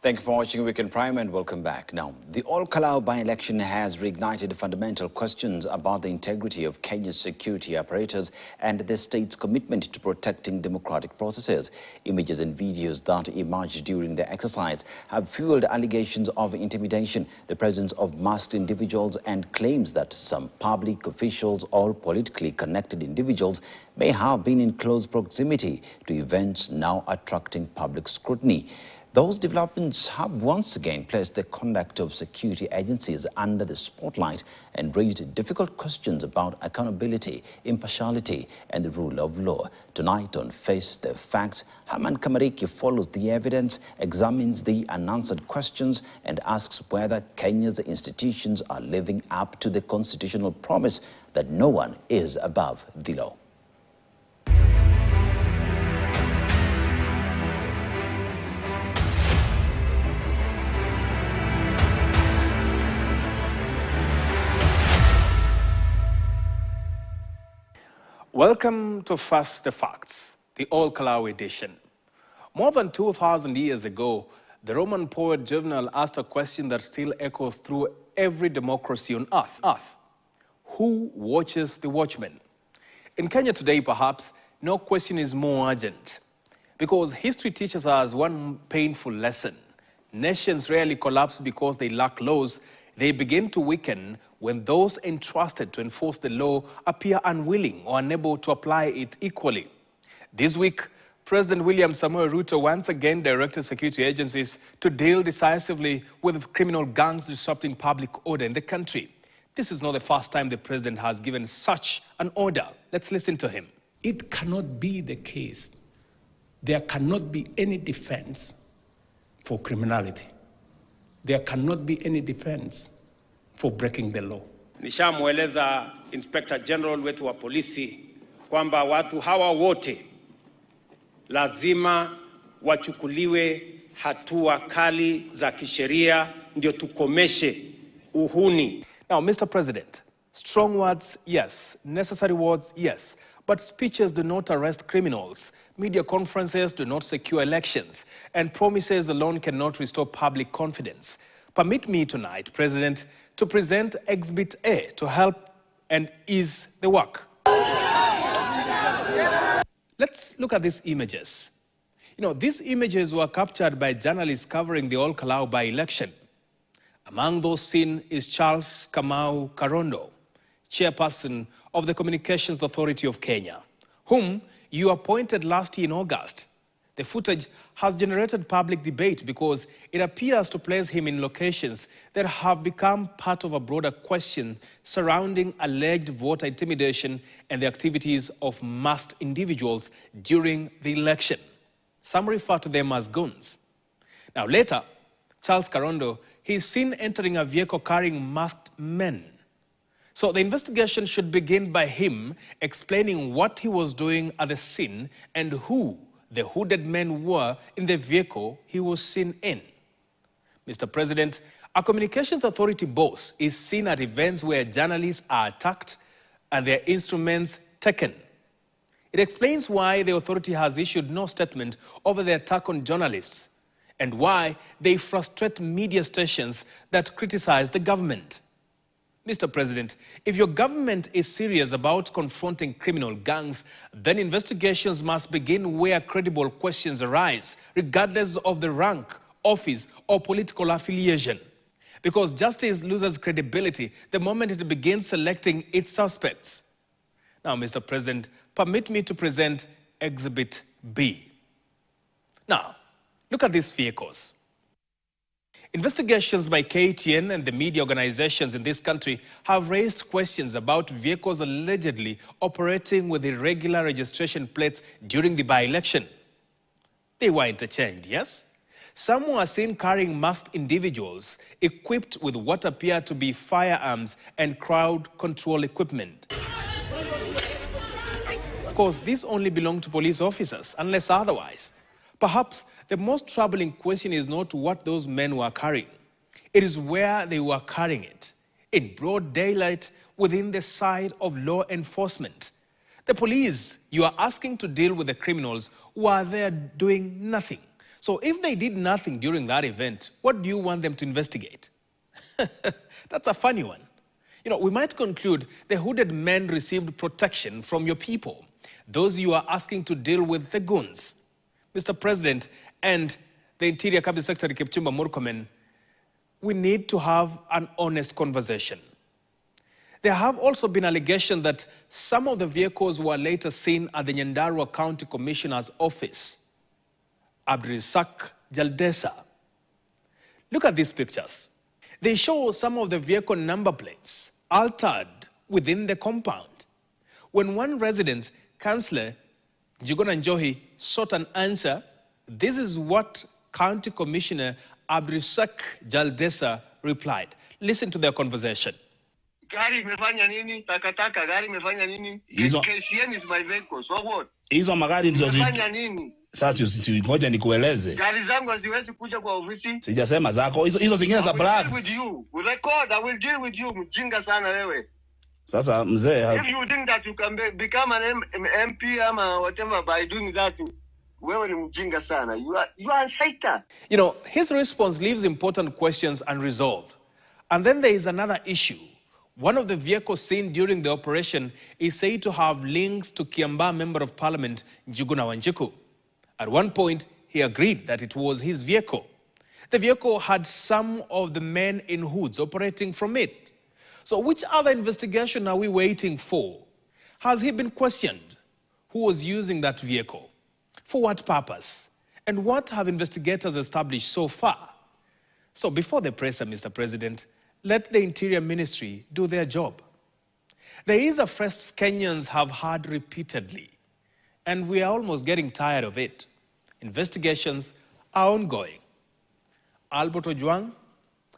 Thank you for watching Weekend Prime and welcome back. Now, the Ol Kalou by-election has reignited fundamental questions about the integrity of Kenya's security apparatus and the state's commitment to protecting democratic processes. Images and videos that emerged during the exercise have fueled allegations of intimidation, the presence of masked individuals, and claims that some public officials or politically connected individuals may have been in close proximity to events now attracting public scrutiny. Those developments have once again placed the conduct of security agencies under the spotlight and raised difficult questions about accountability, impartiality, and the rule of law. Tonight on Face the Facts, Herman Kamariki follows the evidence, examines the unanswered questions, and asks whether Kenya's institutions are living up to the constitutional promise that no one is above the law. Welcome to Face the Facts, the Ol Kalou edition. More than 2,000 years ago, the Roman poet Juvenal asked a question that still echoes through every democracy on earth. Who watches the watchmen? In Kenya today, perhaps, no question is more urgent, because history teaches us one painful lesson. Nations rarely collapse because they lack laws. They begin to weaken when those entrusted to enforce the law appear unwilling or unable to apply it equally. This week, President William Samoei Ruto once again directed security agencies to deal decisively with criminal gangs disrupting public order in the country. This is not the first time the president has given such an order. Let's listen to him. It cannot be the case. There cannot be any defense for criminality. There cannot be any defense for breaking the law. Nishamweleza Inspector General wetu wa polisi kwamba watu hawa wote lazima wachukuliwe hatua kali za kisheria ndio tukomeshe uhuni. Now, Mr. President, strong words, yes. Necessary words, yes. But speeches do not arrest criminals. Media conferences do not secure elections. And promises alone cannot restore public confidence. Permit me tonight, President, to present Exhibit A to help and ease the work. Let's look at these images. These images were captured by journalists covering the Ol Kalou by-election. Among those seen is Charles Kamau Karondo, chairperson of the Communications Authority of Kenya, whom you appointed last year in August. The footage has generated public debate because it appears to place him in locations that have become part of a broader question surrounding alleged voter intimidation and the activities of masked individuals during the election. Some refer to them as goons. Now later, Charles Karondo, he is seen entering a vehicle carrying masked men. So the investigation should begin by him explaining what he was doing at the scene and who the hooded men were in the vehicle he was seen in. Mr. President, a communications authority boss is seen at events where journalists are attacked and their instruments taken. It explains why the authority has issued no statement over the attack on journalists and why they frustrate media stations that criticize the government. Mr. President, if your government is serious about confronting criminal gangs, then investigations must begin where credible questions arise, regardless of the rank, office, or political affiliation. Because justice loses credibility the moment it begins selecting its suspects. Now, Mr. President, permit me to present Exhibit B. Now, look at these vehicles. Investigations by KTN and the media organizations in this country have raised questions about vehicles allegedly operating with irregular registration plates during the by-election. They were interchanged, yes? Some were seen carrying masked individuals equipped with what appear to be firearms and crowd control equipment. Of course, these only belong to police officers, unless otherwise. Perhaps the most troubling question is not what those men were carrying. It is where they were carrying it, in broad daylight within the sight of law enforcement. The police you are asking to deal with the criminals were there doing nothing. So if they did nothing during that event, what do you want them to investigate? That's a funny one. We might conclude the hooded men received protection from your people, those you are asking to deal with the goons. Mr. President and the Interior Cabinet Secretary Kipchumba Murkomen, we need to have an honest conversation. There have also been allegations that some of the vehicles were later seen at the Nyandarua County Commissioner's office. Abdirisak Jaldesa. Look at these pictures. They show some of the vehicle number plates altered within the compound. When one resident, Councillor Njuguna Njohi, sought an answer, this is what County Commissioner Abdirisak Jaldesa replied. Listen to their conversation. Gari imefanya nini? Takataka, gari imefanya nini? KCN is my vehicle, so what? Hizo magari ndizo imefanya nini? Sasa ngoja nikueleze. Gari zangu haziwezi kuja kwa ofisi. Sijasema zako, hizo zingine za black. I will deal with you. We record, I will deal with you. Mjinga sana wewe. Sasa mzee, if you think that you can become an MP ama whatever by doing that, wewe ni mjinga sana. You are a psycho. His response leaves important questions unresolved. And then there is another issue. One of the vehicles seen during the operation is said to have links to Kiambaa Member of Parliament Njuguna Wanjiku. At one point, he agreed that it was his vehicle. The vehicle had some of the men in hoods operating from it. So which other investigation are we waiting for? Has he been questioned? Who was using that vehicle? For what purpose? And what have investigators established so far? So before the presser, Mr. President, let the Interior Ministry do their job. There is a phrase Kenyans have heard repeatedly, and we are almost getting tired of it. Investigations are ongoing. Albert Ojwang,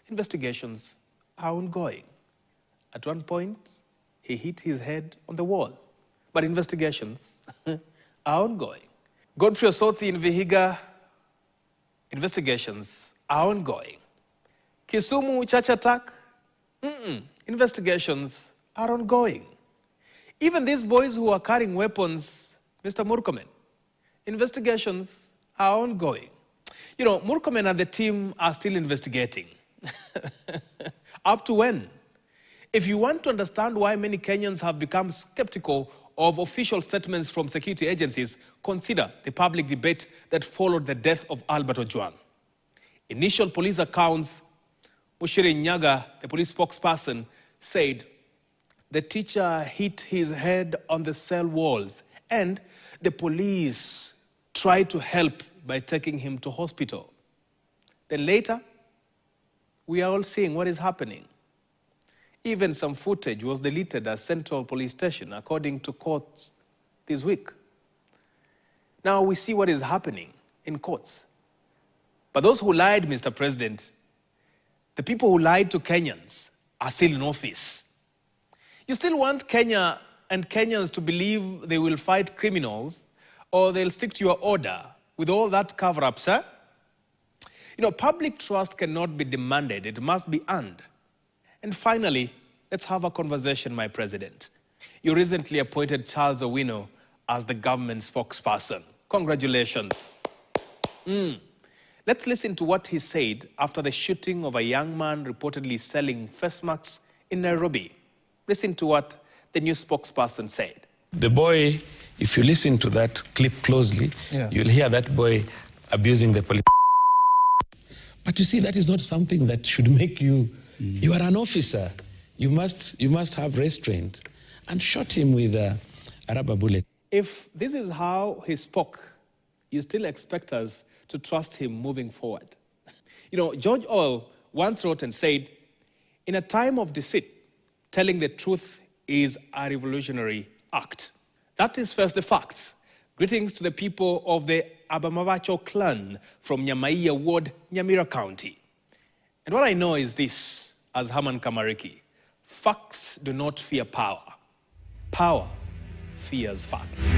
investigations are ongoing. At one point, he hit his head on the wall, but investigations are ongoing. Godfrey Osotsi in Vihiga, investigations are ongoing. Kisumu church attack, investigations are ongoing. Even these boys who are carrying weapons, Mr. Murkomen, investigations are ongoing. Murkomen and the team are still investigating. Up to when? If you want to understand why many Kenyans have become skeptical of official statements from security agencies, consider the public debate that followed the death of Albert Ojwang. Initial police accounts, Mushiri Nyaga, the police spokesperson, said the teacher hit his head on the cell walls and the police tried to help by taking him to hospital. Then later, we are all seeing what is happening. Even some footage was deleted at Central Police Station, according to courts this week. Now we see what is happening in courts. But those who lied, Mr. President, the people who lied to Kenyans are still in office. You still want Kenya and Kenyans to believe they will fight criminals or they'll stick to your order with all that cover-up, sir? Public trust cannot be demanded, it must be earned. And finally, let's have a conversation, my president. You recently appointed Charles Owino as the government spokesperson. Congratulations. Let's listen to what he said after the shooting of a young man reportedly selling face masks in Nairobi. Listen to what the new spokesperson said. The boy, if you listen to that clip closely, you'll hear that boy abusing the police. But you see, that is not something that should make you... You are an officer. You must have restraint. And shot him with a rubber bullet. If this is how he spoke, you still expect us to trust him moving forward. George Orwell once wrote and said, in a time of deceit, telling the truth is a revolutionary act. That is first the facts. Greetings to the people of the Abamavacho clan from Nyamaiya Ward, Nyamira County. And what I know is this, as Herman Kamariki, facts do not fear power. Power fears facts.